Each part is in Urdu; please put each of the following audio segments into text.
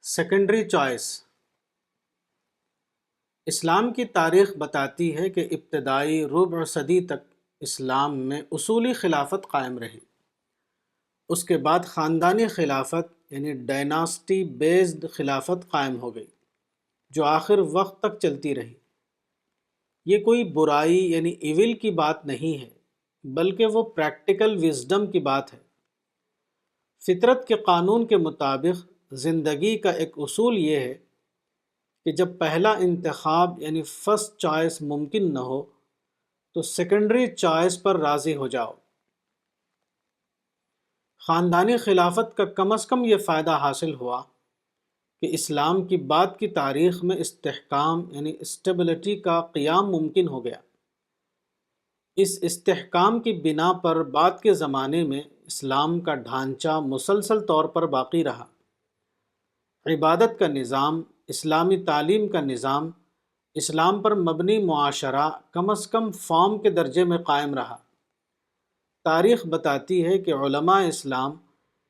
Secondary choice. اسلام کی تاریخ بتاتی ہے کہ ابتدائی ربع صدی تک اسلام میں اصولی خلافت قائم رہی۔ اس کے بعد خاندانی خلافت یعنی ڈائناسٹی بیسڈ خلافت قائم ہو گئی، جو آخر وقت تک چلتی رہی۔ یہ کوئی برائی یعنی ایول کی بات نہیں ہے، بلکہ وہ پریکٹیکل وزڈم کی بات ہے۔ فطرت کے قانون کے مطابق زندگی کا ایک اصول یہ ہے کہ جب پہلا انتخاب یعنی فرسٹ چوائس ممکن نہ ہو تو سیکنڈری چوائس پر راضی ہو جاؤ۔ خاندانی خلافت کا کم از کم یہ فائدہ حاصل ہوا کہ اسلام کی بعد کی تاریخ میں استحکام یعنی اسٹیبلٹی کا قیام ممکن ہو گیا۔ اس استحکام کی بنا پر بعد کے زمانے میں اسلام کا ڈھانچہ مسلسل طور پر باقی رہا۔ عبادت کا نظام، اسلامی تعلیم کا نظام، اسلام پر مبنی معاشرہ کم از کم فارم کے درجے میں قائم رہا۔ تاریخ بتاتی ہے کہ علماء اسلام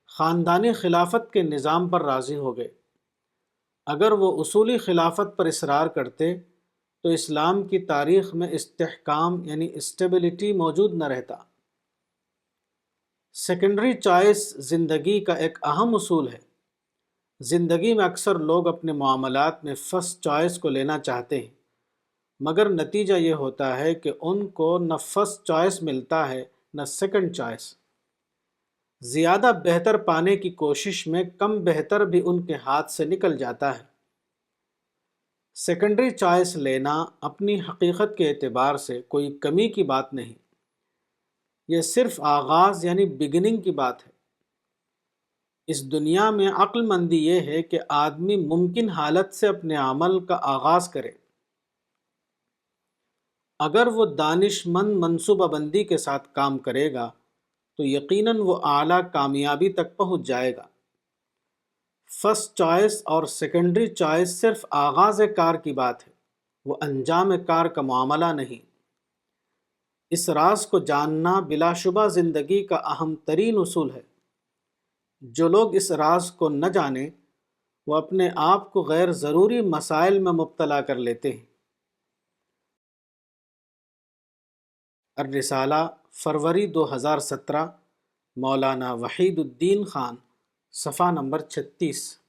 خاندانی خلافت کے نظام پر راضی ہو گئے۔ اگر وہ اصولی خلافت پر اصرار کرتے تو اسلام کی تاریخ میں استحکام یعنی اسٹیبلٹی موجود نہ رہتا۔ سیکنڈری چوائس زندگی کا ایک اہم اصول ہے۔ زندگی میں اکثر لوگ اپنے معاملات میں فرسٹ چوائس کو لینا چاہتے ہیں، مگر نتیجہ یہ ہوتا ہے کہ ان کو نہ فرسٹ چوائس ملتا ہے نہ سیکنڈ چوائس۔ زیادہ بہتر پانے کی کوشش میں کم بہتر بھی ان کے ہاتھ سے نکل جاتا ہے۔ سیکنڈری چوائس لینا اپنی حقیقت کے اعتبار سے کوئی کمی کی بات نہیں، یہ صرف آغاز یعنی بگننگ کی بات ہے۔ اس دنیا میں عقل مندی یہ ہے کہ آدمی ممکن حالت سے اپنے عمل کا آغاز کرے۔ اگر وہ دانش مند منصوبہ بندی کے ساتھ کام کرے گا تو یقیناً وہ اعلیٰ کامیابی تک پہنچ جائے گا۔ فرسٹ چوائس اور سیکنڈری چوائس صرف آغاز کار کی بات ہے، وہ انجام کار کا معاملہ نہیں۔ اس راز کو جاننا بلا شبہ زندگی کا اہم ترین اصول ہے۔ جو لوگ اس راز کو نہ جانیں وہ اپنے آپ کو غیر ضروری مسائل میں مبتلا کر لیتے ہیں۔ الرسالہ، فروری 2017، مولانا وحید الدین خان، صفحہ نمبر 36۔